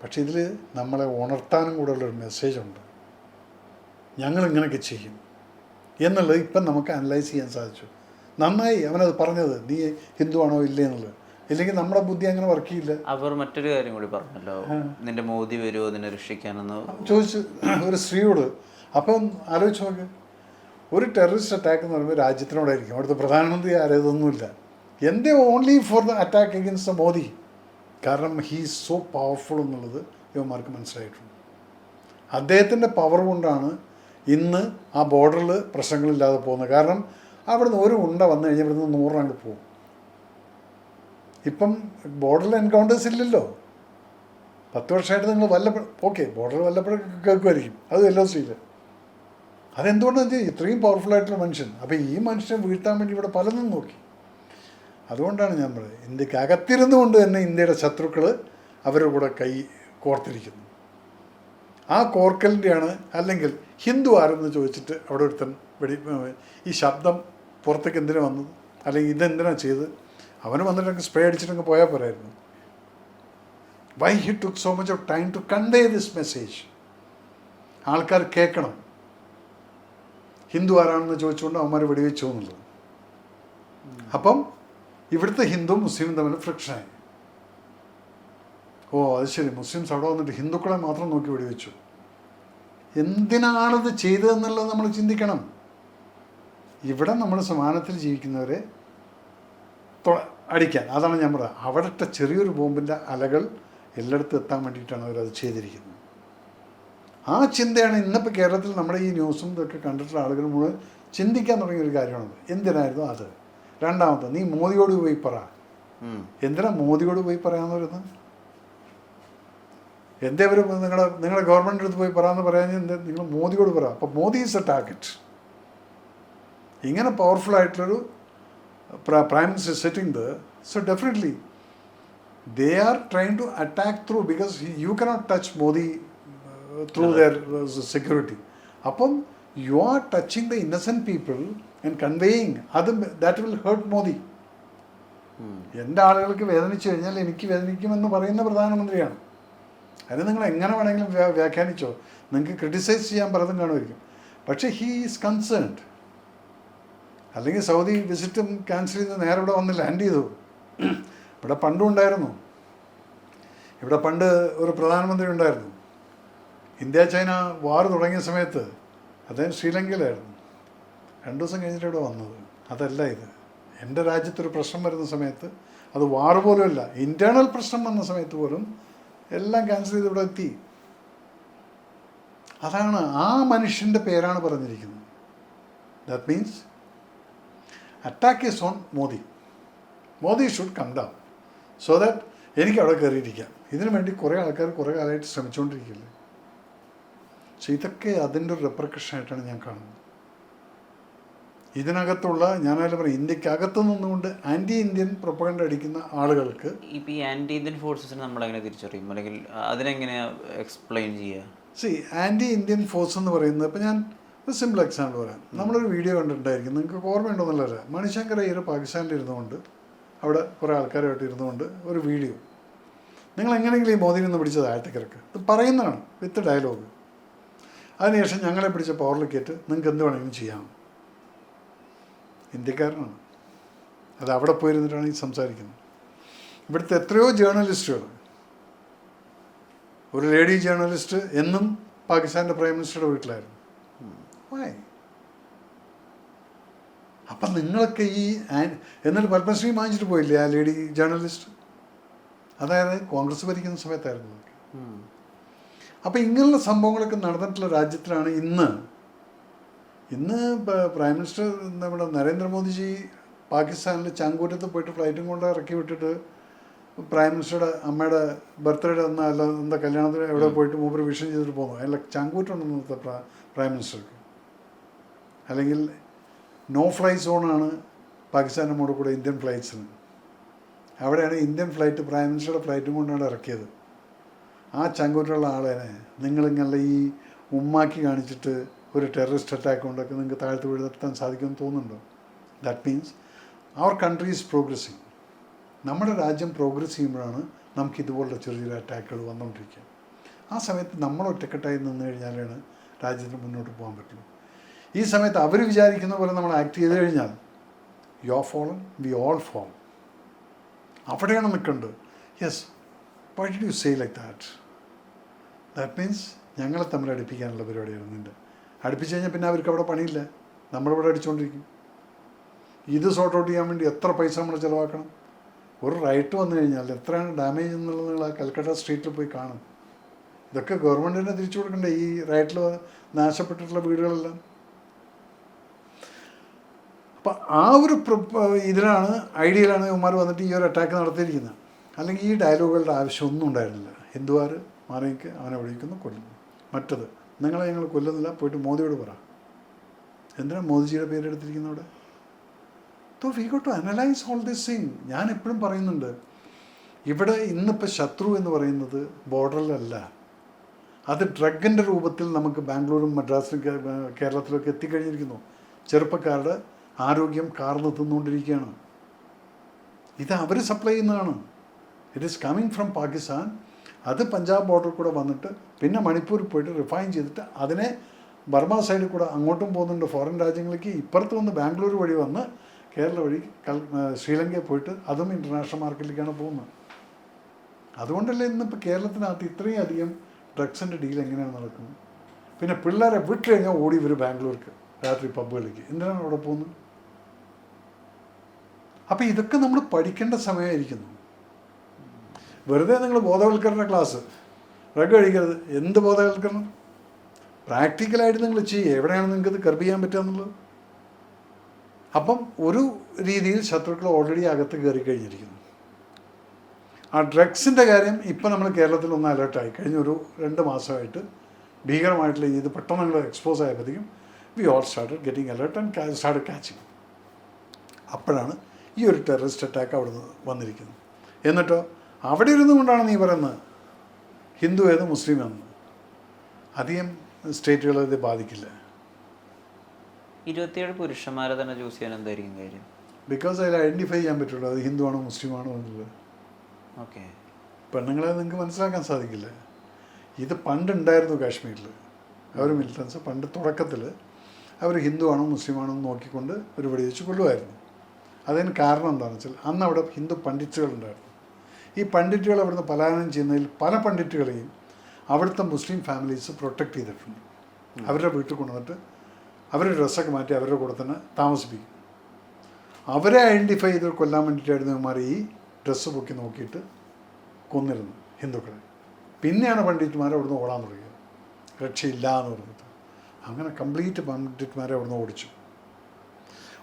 പക്ഷെ ഇതിൽ നമ്മളെ ഉണർത്താനും കൂടെയുള്ളൊരു മെസ്സേജുണ്ട്. ഞങ്ങളിങ്ങനെയൊക്കെ ചെയ്യും എന്നുള്ളത് ഇപ്പം നമുക്ക് അനലൈസ് ചെയ്യാൻ സാധിച്ചു. നന്നായി അവനത് പറഞ്ഞത്, നീ ഹിന്ദു ആണോ ഇല്ലേ എന്നുള്ളത്. ഇല്ലെങ്കിൽ നമ്മുടെ ബുദ്ധി അങ്ങനെ വർക്ക് ചെയ്യില്ല. അവർ മറ്റൊരു കാര്യം കൂടി പറഞ്ഞല്ലോ, നിന്റെ മോദി വരുമോ നിന്നെ രക്ഷിക്കാനെന്ന് ചോദിച്ചു ഒരു സ്ത്രീയോട്. അപ്പം ആലോചിച്ച് നോക്ക്, ഒരു ടെററിസ്റ്റ് അറ്റാക്ക് എന്ന് പറയുമ്പോൾ രാജ്യത്തിനോടായിരിക്കും, അവിടുത്തെ പ്രധാനമന്ത്രി ആരേതൊന്നുമില്ല. എന്തേ only for the attack against the Modi. കാരണം ഹീ ഈസ് സോ പവർഫുൾ എന്നുള്ളത് ഇവന്മാർക്ക് മനസ്സിലായിട്ടുണ്ട്. അദ്ദേഹത്തിൻ്റെ പവർ കൊണ്ടാണ് ഇന്ന് ആ ബോർഡറിൽ പ്രശ്നങ്ങളില്ലാതെ പോകുന്നത്. കാരണം അവിടുന്ന് ഒരു ഉണ്ട വന്നു കഴിഞ്ഞാൽ ഇവിടുന്ന് 100 അങ്ങോട്ട് പോകും. ഇപ്പം ബോർഡറിൽ എൻകൗണ്ടേഴ്സ് ഇല്ലല്ലോ. 10 വർഷമായിട്ട് നിങ്ങൾ വല്ലപ്പോഴും ഓക്കെ ബോർഡറിൽ വല്ലപ്പോഴും കേൾക്കുമായിരിക്കും, അത് LOC-യിൽ. അതെന്തുകൊണ്ടാണെന്ന് വെച്ചാൽ ഇത്രയും പവർഫുള്ളായിട്ടുള്ള മനുഷ്യൻ. അപ്പോൾ ഈ മനുഷ്യനെ വീഴ്ത്താൻ വേണ്ടി ഇവിടെ പലതും നോക്കി. അതുകൊണ്ടാണ് ഞാൻ പറയുന്നത്, ഇന്ത്യക്ക് അകത്തിരുന്നു കൊണ്ട് തന്നെ ഇന്ത്യയുടെ ശത്രുക്കൾ അവരുടെ കൂടെ കൈ കോർത്തിരിക്കുന്നു. ആ കോർക്കലിൻ്റെയാണ്. അല്ലെങ്കിൽ ഹിന്ദു ആരെന്ന് ചോദിച്ചിട്ട് അവിടെ ഒരുത്തൻ ഈ ശബ്ദം പുറത്തേക്ക് എന്തിനാ വന്നത്, അല്ലെങ്കിൽ ഇതെന്തിനാ ചെയ്ത്, അവന് വന്നിട്ടൊക്കെ സ്പ്രേ അടിച്ചിട്ടൊക്കെ പോയാൽ പോരായിരുന്നു. Why he took so much of time to convey this message? ആൾക്കാർ കേൾക്കണം. ഹിന്ദു ആരാണെന്ന് ചോദിച്ചുകൊണ്ട് അവന്മാർ വെടിവെച്ചു എന്നുള്ളത്. അപ്പം ഇവിടുത്തെ ഹിന്ദുവും മുസ്ലിമും തമ്മിൽ ഫ്രിക്ഷനായി. ഓ അത് ശരി, മുസ്ലിംസ് അവിടെ വന്നിട്ട് ഹിന്ദുക്കളെ മാത്രം നോക്കി വെടിവെച്ചു. എന്തിനാണിത് ചെയ്തതെന്നുള്ളത് നമ്മൾ ചിന്തിക്കണം. ഇവിടെ നമ്മൾ സമാനത്തിൽ ജീവിക്കുന്നവരെ അടിക്കാൻ, അതാണ് ഞാൻ പറയുന്നത്. അവിടുത്തെ ചെറിയൊരു ബോംബിൻ്റെ അലകൾ എല്ലായിടത്തും എത്താൻ വേണ്ടിയിട്ടാണ് അവരത് ചെയ്തിരിക്കുന്നത്. ആ ചിന്തയാണ് ഇന്നിപ്പോൾ കേരളത്തിൽ നമ്മുടെ ഈ ന്യൂസും ഇതൊക്കെ കണ്ടിട്ടുള്ള ആളുകൾ മുഴുവൻ ചിന്തിക്കാൻ തുടങ്ങിയൊരു കാര്യമാണത്. എന്തിനായിരുന്നു അത്? രണ്ടാമത്തെ, നീ മോദിയോട് പോയി പറ. എന്തിനാ മോദിയോട് പോയി പറയാമെന്ന് പറയുന്നത്? എന്തേ അവർ നിങ്ങളുടെ ഗവൺമെൻറ്റിൻ്റെ അടുത്ത് പോയി പറയാമെന്ന് പറയാൻ നിങ്ങൾ മോദിയോട് പറ. അപ്പോൾ മോദി ഈസ് എ ടാർഗറ്റ്. ഇങ്ങനെ പവർഫുള്ളായിട്ടുള്ളൊരു prime minister sitting the, so definitely they are trying to attack through, because you cannot touch Modi through their security. അപ്പം you are touching the innocent people and conveying അത്, ദാറ്റ് വിൽ ഹേർട്ട് മോദി. എൻ്റെ ആളുകൾക്ക് വേദനിച്ചു കഴിഞ്ഞാൽ എനിക്ക് വേദനിക്കുമെന്ന് പറയുന്ന പ്രധാനമന്ത്രിയാണ്. അതിന് നിങ്ങൾ എങ്ങനെ വേണമെങ്കിലും വ്യാഖ്യാനിച്ചോ, നിങ്ങൾക്ക് ക്രിട്ടിസൈസ് ചെയ്യാൻ പലതും കാണുമായിരിക്കും. പക്ഷേ ഹീ ഈസ് കൺസേൺഡ്. അല്ലെങ്കിൽ സൗദി വിസിറ്റും ക്യാൻസൽ ചെയ്ത് നേരെ ഇവിടെ വന്ന് ലാൻഡ് ചെയ്തു. ഇവിടെ പണ്ടും ഉണ്ടായിരുന്നു. ഇവിടെ പണ്ട് ഒരു പ്രധാനമന്ത്രി ഉണ്ടായിരുന്നു. ഇന്ത്യ ചൈന വാർ തുടങ്ങിയ സമയത്ത് അദ്ദേഹം ശ്രീലങ്കയിലായിരുന്നു. 2 ദിവസം കഴിഞ്ഞിട്ട് ഇവിടെ വന്നത്. അതല്ല ഇത്. എൻ്റെ രാജ്യത്തൊരു പ്രശ്നം വരുന്ന സമയത്ത്, അത് വാർ പോലും അല്ല, ഇൻറ്റേർണൽ പ്രശ്നം വന്ന സമയത്ത് പോലും എല്ലാം ക്യാൻസൽ ചെയ്ത് ഇവിടെ എത്തി. അതാണ് ആ മനുഷ്യൻ്റെ പേരാണ് പറഞ്ഞിരിക്കുന്നത്. That means attack is on Modi. Modi should come down so that എനിക്ക് അവിടെ കയറിയിരിക്കാം. ഇതിനു വേണ്ടി കുറേ ആൾക്കാർ കുറേ കാലമായിട്ട് ശ്രമിച്ചുകൊണ്ടിരിക്കില്ലേ. പക്ഷെ ഇതൊക്കെ അതിൻ്റെ ഒരു റെപ്രക്കഷനായിട്ടാണ് ഞാൻ കാണുന്നത്. ഇതിനകത്തുള്ള, ഞാനതിൽ പറയും, ഇന്ത്യക്കകത്ത് നിന്നുകൊണ്ട് ആൻറ്റി ഇന്ത്യൻ പ്രൊപ്പഗണ്ട അടിക്കുന്ന ആളുകൾക്ക് ഇപ്പം ഈ ആൻറ്റി ഇന്ത്യൻ ഫോഴ്സസിനെ നമ്മളെങ്ങനെ തിരിച്ചറിയും, അല്ലെങ്കിൽ അതിനെങ്ങനെ എക്സ്പ്ലെയിൻ ചെയ്യുക? ആൻറ്റി ഇന്ത്യൻ ഫോഴ്സ് എന്ന് പറയുന്നത്, ഇപ്പം ഞാൻ ഒരു സിമ്പിൾ എക്സാമ്പിൾ പറയാം. നമ്മളൊരു വീഡിയോ കണ്ടിട്ടുണ്ടായിരിക്കും, നിങ്ങൾക്ക് ഓർമ്മയുണ്ടോയെന്നല്ല, മണിശങ്കർ അയ്യർ പാകിസ്ഥാനിൽ ഇരുന്നുകൊണ്ട് അവിടെ കുറേ ആൾക്കാരുമായിട്ട് ഇരുന്നുകൊണ്ട് ഒരു വീഡിയോ, നിങ്ങൾ എങ്ങനെയെങ്കിലും ഈ മോദിയിൽ നിന്ന് പിടിച്ചത് താഴത്തേക്കിറക്ക്, ഇത് പറയുന്നതാണ് വിത്ത് ഡയലോഗ്. അതിനുശേഷം ഞങ്ങളെ പിടിച്ച പവറിലേക്കേറ്റ് നിങ്ങൾക്ക് എന്ത് വേണമെങ്കിലും ചെയ്യാം. ഇന്ത്യക്കാരനാണ്, അത് അവിടെ പോയിരുന്നിട്ടാണ് ഈ സംസാരിക്കുന്നത്. ഇവിടുത്തെ എത്രയോ ജേർണലിസ്റ്റുകൾ, ഒരു ലേഡി ജേർണലിസ്റ്റ് എന്നും പാകിസ്ഥാൻ്റെ പ്രൈം മിനിസ്റ്ററുടെ വീട്ടിലായിരുന്നു. അപ്പം നിങ്ങളൊക്കെ ഈ എന്നിട്ട് പത്മശ്രീ വാങ്ങിച്ചിട്ട് പോയില്ലേ ആ ലേഡി ജേർണലിസ്റ്റ്? അതായത് കോൺഗ്രസ് ഭരിക്കുന്ന സമയത്തായിരുന്നു അതൊക്കെ. അപ്പം ഇങ്ങനെയുള്ള സംഭവങ്ങളൊക്കെ നടന്നിട്ടുള്ള രാജ്യത്തിലാണ് ഇന്ന് പ്രൈം മിനിസ്റ്റർ നമ്മുടെ നരേന്ദ്രമോദിജി പാകിസ്ഥാനിൽ ചാങ്കൂറ്റത്ത് പോയിട്ട് ഫ്ലൈറ്റും കൊണ്ട് ഇറക്കി വിട്ടിട്ട് പ്രൈം മിനിസ്റ്ററുടെ അമ്മയുടെ ബർത്ത്ഡേ അല്ല എന്താ കല്യാണത്തിന് എവിടെ പോയിട്ട് മൂപ്പര് വിഷൻ ചെയ്തിട്ട് പോകുന്നു. അല്ല ചാങ്കൂറ്റുണ്ടെന്ന് പ്രൈം മിനിസ്റ്റർക്ക്. അല്ലെങ്കിൽ നോ ഫ്ലൈ സോണാണ് പാകിസ്ഥാൻ്റെ മോടെ കൂടെ ഇന്ത്യൻ ഫ്ലൈറ്റ്സിന്. അവിടെയാണ് ഇന്ത്യൻ ഫ്ലൈറ്റ് പ്രൈം മിനിസ്റ്ററുടെ ഫ്ലൈറ്റും കൊണ്ടാണ് ഇറക്കിയത്. ആ ചങ്കൂറ്റുള്ള ആളെ നിങ്ങളിങ്ങനെ ഈ ഉമ്മാക്കി കാണിച്ചിട്ട് ഒരു ടെററിസ്റ്റ് അറ്റാക്ക് കൊണ്ടൊക്കെ നിങ്ങൾക്ക് താഴ്ത്ത് വീഴ്ത്താൻ സാധിക്കുമെന്ന് തോന്നുന്നുണ്ടോ? ദാറ്റ് മീൻസ് അവർ കൺട്രി ഈസ് പ്രോഗ്രസ്സിങ്. നമ്മുടെ രാജ്യം പ്രോഗ്രസ് ചെയ്യുമ്പോഴാണ് നമുക്ക് ഇതുപോലുള്ള ചെറിയ ചെറിയ അറ്റാക്കുകൾ വന്നുകൊണ്ടിരിക്കുക. ആ സമയത്ത് നമ്മൾ ഒറ്റക്കെട്ടായി നിന്ന് കഴിഞ്ഞാലാണ് രാജ്യത്തിന് മുന്നോട്ട് പോകാൻ പറ്റുള്ളൂ. ഈ സമയത്ത് അവർ വിചാരിക്കുന്ന പോലെ നമ്മൾ ആക്ട് ചെയ്ത് കഴിഞ്ഞാൽ you are fallen, we all fall. അവിടെയാണ് നിൽക്കേണ്ടത്. Yes, why did you say like that? That means ഞങ്ങളെ തമ്മിൽ അടുപ്പിക്കാനുള്ള പരിപാടിയാണ് നിൻ്റെ. അടുപ്പിച്ച് കഴിഞ്ഞാൽ പിന്നെ അവർക്ക് അവിടെ പണിയില്ല, നമ്മളിവിടെ അടിച്ചുകൊണ്ടിരിക്കും. ഇത് സോർട്ട് ഔട്ട് ചെയ്യാൻ വേണ്ടി എത്ര പൈസ നമ്മൾ ചിലവാക്കണം? ഒരു റൈറ്റ് വന്നു കഴിഞ്ഞാൽ എത്രയാണ് ഡാമേജ് എന്നുള്ളത് നിങ്ങൾ ആ കൽക്കട്ട സ്ട്രീറ്റിൽ പോയി കാണും. ഇതൊക്കെ ഗവൺമെൻറ്റിനെ തിരിച്ചു കൊടുക്കണ്ടേ ഈ റൈറ്റിൽ നാശപ്പെട്ടിട്ടുള്ള വീടുകളെല്ലാം? അപ്പം ആ ഒരു ഇതിലാണ്, ഐഡിയയിലാണ് ഇവന്മാർ വന്നിട്ട് ഈ ഒരു അറ്റാക്ക് നടത്തിയിരിക്കുന്നത്. അല്ലെങ്കിൽ ഈ ഡയലോഗുകളുടെ ആവശ്യമൊന്നും ഉണ്ടായിരുന്നില്ല. ഹിന്ദുവാർ മാറിക്ക് അവനെ വിളിക്കുന്നു, കൊല്ലുന്നു. മറ്റത്, നിങ്ങളെ ഞങ്ങൾ കൊല്ലുന്നില്ല, പോയിട്ട് മോദിയോട് പറ. എന്തിനാണ് മോദിജിയുടെ പേരെടുത്തിരിക്കുന്നത് അവിടെ? So we got to analyse all this thing. ഞാൻ എപ്പോഴും പറയുന്നുണ്ട്, ഇവിടെ ഇന്നിപ്പോൾ ശത്രു എന്ന് പറയുന്നത് ബോർഡറിലല്ല, അത് ഡ്രഗിൻ്റെ രൂപത്തിൽ നമുക്ക് ബാംഗ്ലൂരും മദ്രാസിലും കേരളത്തിലൊക്കെ എത്തിക്കഴിഞ്ഞിരിക്കുന്നു. ചെറുപ്പക്കാരുടെ ആരോഗ്യം കാർന്ന് തിന്നുകൊണ്ടിരിക്കുകയാണ്. ഇത് അവർ സപ്ലൈ ചെയ്യുന്നതാണ്. It is coming from Pakistan. അത് പഞ്ചാബ് ബോർഡറിൽ കൂടെ വന്നിട്ട് പിന്നെ മണിപ്പൂരിൽ പോയിട്ട് റിഫൈൻ ചെയ്തിട്ട് അതിനെ ബർമ സൈഡിൽ കൂടെ അങ്ങോട്ടും പോകുന്നുണ്ട് ഫോറിൻ രാജ്യങ്ങളിലേക്ക്. ഇപ്പുറത്ത് വന്ന് ബാംഗ്ലൂർ വഴി വന്ന് കേരള വഴി ശ്രീലങ്കയിൽ പോയിട്ട് അതും ഇൻ്റർനാഷണൽ മാർക്കറ്റിലേക്കാണ് പോകുന്നത്. അതുകൊണ്ടല്ലേ ഇന്നിപ്പോൾ കേരളത്തിനകത്ത് ഇത്രയും അധികം ഡ്രഗ്സിൻ്റെ ഡീൽ എങ്ങനെയാണ് നടക്കുന്നത്? പിന്നെ പിള്ളേരെ വിട്ട് കഴിഞ്ഞാൽ ഓടി വരും ബാംഗ്ലൂർക്ക് രാത്രി പബ്ബുകളിലേക്ക്. എന്തിനാണ് അവിടെ പോകുന്നത്? അപ്പോൾ ഇതൊക്കെ നമ്മൾ പഠിക്കേണ്ട സമയമായിരിക്കുന്നു. വെറുതെ നിങ്ങൾ ബോധവൽക്കരണ ക്ലാസ്, ഡ്രഗ് കഴിക്കരുത്, എന്ത് ബോധവൽക്കരണം? പ്രാക്ടിക്കലായിട്ട് നിങ്ങൾ ചെയ്യുക. എവിടെയാണ് നിങ്ങൾക്കത് കർബ് ചെയ്യാൻ പറ്റുക എന്നുള്ളത്? അപ്പം ഒരു രീതിയിൽ ശത്രുക്കൾ ഓൾറെഡി അകത്ത് കയറി കഴിഞ്ഞിരിക്കുന്നു. ആ ഡ്രഗ്സിൻ്റെ കാര്യം ഇപ്പം നമ്മൾ കേരളത്തിൽ ഒന്ന് അലേർട്ടായി. കഴിഞ്ഞ ഒരു 2 മാസമായിട്ട് ഭീകരമായിട്ടുള്ള ഇത് പെട്ടെന്ന് നിങ്ങൾ എക്സ്പോസ് ആയപ്പോഴത്തേക്കും we all started getting alert and started catching. അപ്പോഴാണ് ഈ ഒരു ടെററിസ്റ്റ് അറ്റാക്ക് അവിടെ നിന്ന് വന്നിരിക്കുന്നത്. എന്നിട്ടോ അവിടെ ഇരുന്നു കൊണ്ടാണ് നീ പറയുന്നത് ഹിന്ദു ഏത് മുസ്ലിം എന്ന്. അധികം സ്റ്റേറ്റുകൾ ഇത് ബാധിക്കില്ല. 27 പുരുഷന്മാരെ തന്നെ ചൂസ് ചെയ്യാൻ എന്തായിരിക്കും കാര്യം? ബിക്കോസ് അതിൽ ഐഡൻറ്റിഫൈ ചെയ്യാൻ പറ്റുള്ളൂ അത് ഹിന്ദു ആണോ മുസ്ലിം ആണോ എന്നുള്ളത്. ഓക്കെ, പെണ്ണുങ്ങളെ നിങ്ങൾക്ക് മനസ്സിലാക്കാൻ സാധിക്കില്ല. ഇത് പണ്ടുണ്ടായിരുന്നു കാശ്മീരിൽ. അവർ മിലിറ്റൻസ് പണ്ട് തുടക്കത്തിൽ അവർ ഹിന്ദു ആണോ മുസ്ലിം ആണോ എന്ന് നോക്കിക്കൊണ്ട് ഒരു വെടിവെച്ച് കൊല്ലുമായിരുന്നു. അതിന് കാരണം എന്താണെന്ന് വെച്ചാൽ അന്ന് അവിടെ ഹിന്ദു പണ്ഡിറ്റുകളുണ്ടായിരുന്നു. ഈ പണ്ഡിറ്റുകൾ അവിടുന്ന് പലായനം ചെയ്യുന്നതിൽ പല പണ്ഡിറ്റുകളെയും അവിടുത്തെ മുസ്ലിം ഫാമിലീസ് പ്രൊട്ടക്റ്റ് ചെയ്തിട്ടുണ്ട്. അവരുടെ വീട്ടിൽ കൊണ്ടുവന്നിട്ട് അവരുടെ ഡ്രസ്സൊക്കെ മാറ്റി അവരുടെ കൂടെ തന്നെ താമസിപ്പിക്കും. അവരെ ഐഡൻറ്റിഫൈ ചെയ്ത് കൊല്ലാൻ വേണ്ടിയിട്ടായിരുന്നു ഇവന്മാർ ഈ ഡ്രസ്സ് പൊക്കി നോക്കിയിട്ട് കൊന്നിരുന്നു ഹിന്ദുക്കളെ. പിന്നെയാണ് പണ്ഡിറ്റുമാരെ അവിടുന്ന് ഓടാൻ തുടങ്ങിയത്, രക്ഷയില്ല എന്ന് പറഞ്ഞിട്ട്. അങ്ങനെ കംപ്ലീറ്റ് പണ്ഡിറ്റുമാരെ അവിടുന്ന് ഓടിച്ചു.